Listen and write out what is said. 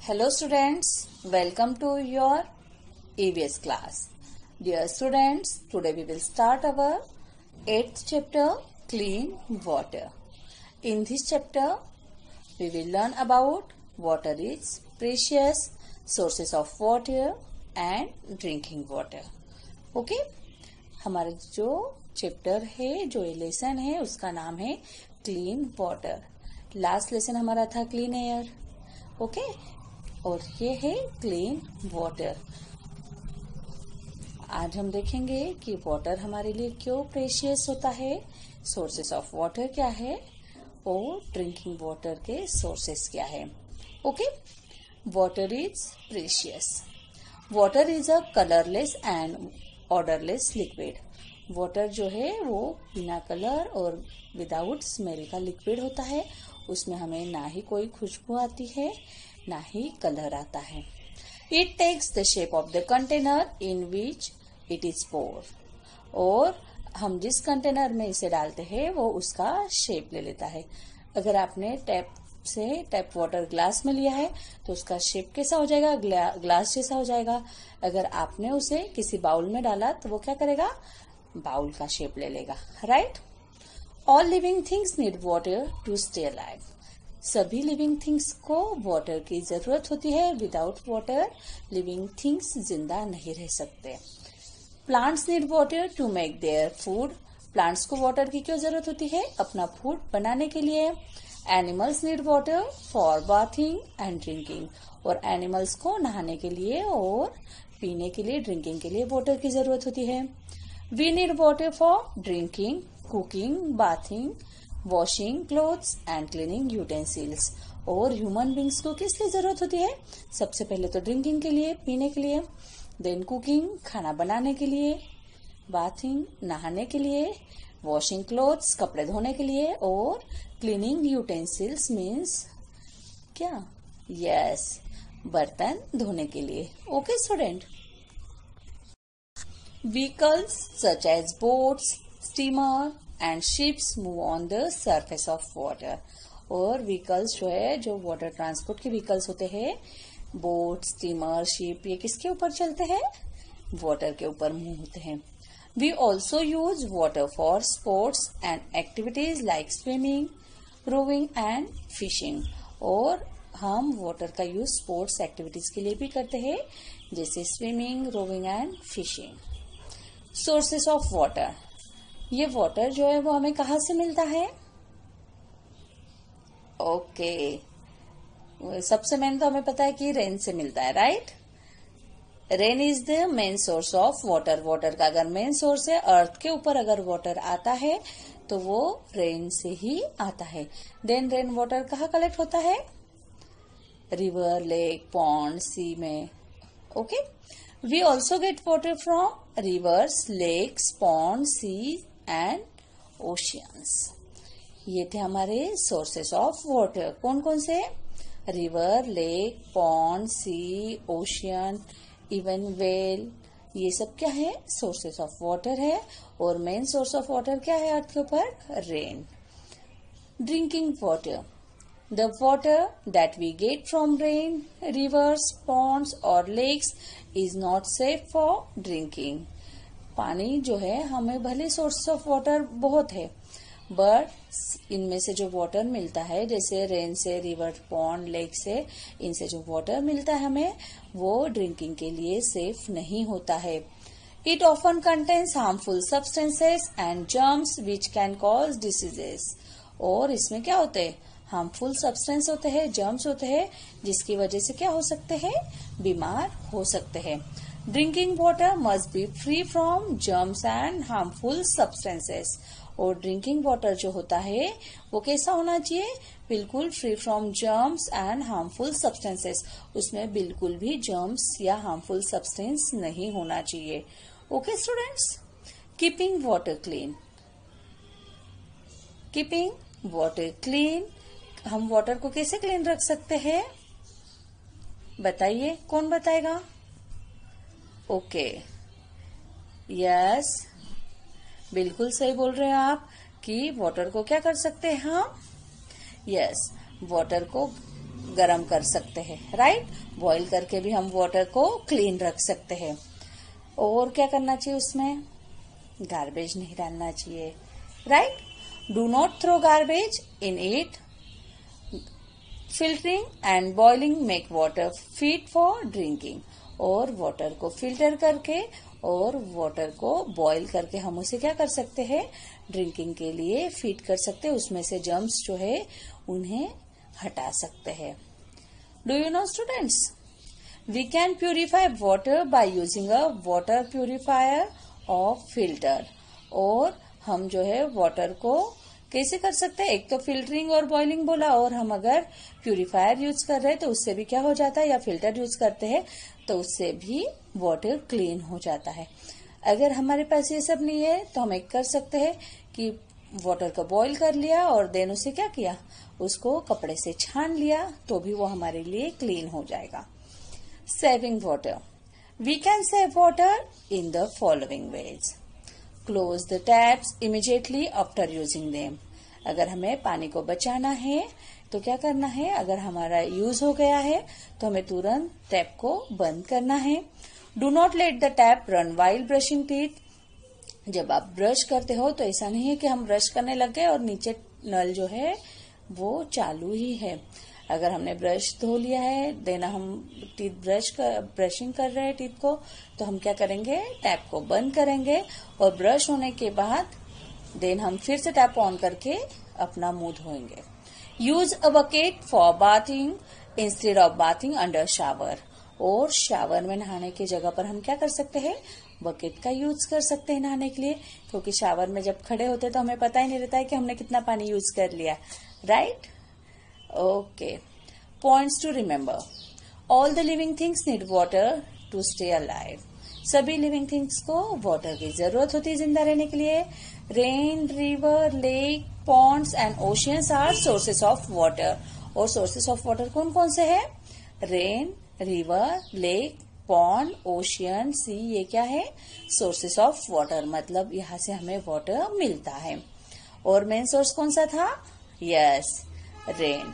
Hello students, welcome to your EVS class. Dear students, today we will start our 8th chapter, Clean Water. In this chapter, we will learn about water is precious, sources of water and drinking water. Okay? हमारा जो chapter है, जो ये lesson है, उसका नाम है clean water. Last lesson हमारा था क्लीन एयर. ओके और ये है क्लीन वाटर. आज हम देखेंगे कि वाटर हमारे लिए क्यों प्रेशियस होता है, सोर्सेस ऑफ वाटर क्या है और ड्रिंकिंग वाटर के सोर्सेस क्या है. Okay, water is precious. Water is a colourless and odourless liquid. Water जो है वो बिना कलर और विदाउट स्मेल का लिक्विड होता है. उसमें हमें ना ही कोई खुशबू आती है ना ही कलर आता है. It takes the shape of the container in which it is pour. और हम जिस कंटेनर में इसे डालते हैं वो उसका शेप ले लेता है. अगर आपने टैप वाटर ग्लास में लिया है तो उसका शेप कैसा हो जाएगा, ग्लास जैसा हो जाएगा. अगर आपने उसे किसी बाउल में डाला तो वो क्या करेगा, बाउल का शेप ले लेगा. Right. All living things need water to stay alive. सभी लिविंग थिंग्स को वाटर की जरूरत होती है. विदाउट वाटर लिविंग थिंग्स जिंदा नहीं रह सकते. Plants need water to make their food. Plants को वाटर की क्यों जरूरत होती है, अपना फूड बनाने के लिए. Animals need water for bathing and drinking. और एनिमल्स को नहाने के लिए और पीने के लिए, ड्रिंकिंग के लिए वाटर की जरूरत होती है. We need water for drinking, cooking, bathing, washing clothes and cleaning utensils. और ह्यूमन बींग्स को किस लिए जरूरत होती है, सबसे पहले तो ड्रिंकिंग के लिए, पीने के लिए, देन कुकिंग, खाना बनाने के लिए, बाथिंग, नहाने के लिए, वॉशिंग क्लोथ्स, कपड़े धोने के लिए, और क्लीनिंग यूटेंसिल्स मीन्स क्या, यस, बर्तन धोने के लिए. Okay student. Vehicles such as boats, steamer and ships move on the surface of water. और vehicles जो है, जो वाटर ट्रांसपोर्ट के vehicles होते हैं, बोट, स्टीमर, शिप, ये किसके ऊपर चलते हैं, वाटर के ऊपर मूव होते हैं. We also use water for sports and activities like swimming, rowing and fishing. और हम वाटर का यूज स्पोर्ट्स एक्टिविटीज के लिए भी करते हैं, जैसे swimming, rowing and fishing. Sources of water. ये वाटर जो है वो हमें कहाँ से मिलता है. ओके, सबसे मेन तो हमें पता है कि रेन से मिलता है. Right. Rain is the main source of water. Water का अगर मेन सोर्स है, अर्थ के ऊपर अगर वाटर आता है तो वो रेन से ही आता है. देन रेन वाटर कहाँ कलेक्ट होता है, रिवर, लेक, पॉन्ड, सी में. Okay. We also get water from rivers, lakes, ponds, sea and oceans. ये थे हमारे sources of water. कौन कौन से, रिवर, लेक, पॉन्ड, सी, ओशियन, इवन वेल, ये सब क्या है, sources of water है. और मेन source of water क्या है अर्थ के ऊपर, rain. Drinking water. The water that we get from rain, rivers, ponds or lakes is not safe for drinking. पानी जो है, हमें भले सोर्स ऑफ वाटर बहुत है, बट इनमें से जो वाटर मिलता है, जैसे रेन से, रिवर, पॉन्ड, लेक से, इनसे जो वाटर मिलता है हमें, वो ड्रिंकिंग के लिए सेफ नहीं होता है. It often contains harmful substances and germs which can cause diseases. और इसमें क्या होते हैं, हार्मफुल सब्सटेंस होते हैं, जर्म्स होते हैं, जिसकी वजह से क्या हो सकते हैं, बीमार हो सकते हैं. Drinking water must be free from germs and harmful substances. और ड्रिंकिंग वाटर जो होता है वो कैसा होना चाहिए, बिल्कुल free from germs and harmful substances. उसमें बिल्कुल भी जर्म्स या हार्मफुल सब्सटेंस नहीं होना चाहिए. Okay students. Keeping water clean. Keeping water clean. हम वाटर को कैसे क्लीन रख सकते हैं, बताइए, कौन बताएगा. ओके, यस, बिल्कुल सही बोल रहे हैं आप कि वाटर को क्या कर सकते हैं हम, यस, वाटर को गर्म कर सकते हैं, राइट। बॉईल करके भी हम वाटर को क्लीन रख सकते हैं। और क्या करना चाहिए उसमें, गार्बेज नहीं डालना चाहिए, right. Do not throw garbage in it. Filtering and boiling make water fit for drinking. और वाटर को फिल्टर करके और वाटर को बॉईल करके हम उसे क्या कर सकते हैं, ड्रिंकिंग के लिए फिट कर सकते हैं। उसमें से जर्म्स जो है उन्हें हटा सकते हैं। Do you know students, we can purify water by using a water purifier और फिल्टर। और हम जो है वाटर को कैसे कर सकते हैं, एक तो फिल्टरिंग और बॉइलिंग बोला, और हम अगर प्यूरिफायर यूज कर रहे हैं तो उससे भी क्या हो जाता है, या फिल्टर यूज करते हैं तो उससे भी वाटर क्लीन हो जाता है। अगर हमारे पास ये सब नहीं है तो हम एक कर सकते हैं कि वाटर को बॉईल कर लिया और देन उसे क्या किया, उसको कपड़े से छान लिया, तो भी वो हमारे लिए क्लीन हो जाएगा। Saving water, we can save water in the following ways. Close the taps immediately after using them. अगर हमें पानी को बचाना है तो क्या करना है, अगर हमारा यूज हो गया है तो हमें तुरंत टैप को बंद करना है। Do not let the tap run while brushing teeth. जब आप ब्रश करते हो तो ऐसा नहीं है कि हम ब्रश करने लग गए और नीचे नल जो है वो चालू ही है। अगर हमने ब्रश धो लिया है, देना हम टीथ ब्रशिंग कर रहे हैं टीथ को, तो हम क्या करेंगे, टैप को बंद करेंगे और ब्रश होने के बाद देन हम फिर से टैप ऑन करके अपना मुंह धोएंगे। Use a bucket for bathing instead of bathing under shower. और शावर में नहाने की जगह पर हम क्या कर सकते हैं, बकेट का यूज कर सकते हैं नहाने के लिए, क्योंकि शावर में जब खड़े होते हैं तो हमें पता ही नहीं रहता है कि हमने कितना पानी यूज कर लिया, right. Okay, points to remember. All the living things need water to stay alive. सभी लिविंग थिंग्स को वाटर की जरूरत होती है जिंदा रहने के लिए। Rain, river, lake, ponds and oceans are sources of water. और सोर्सेस ऑफ वाटर कौन कौन से हैं, rain, river, lake, pond, ocean, sea, ये क्या है, सोर्सेस ऑफ वाटर, मतलब यहाँ से हमें वाटर मिलता है। और मेन सोर्स कौन सा था, यस, रेन।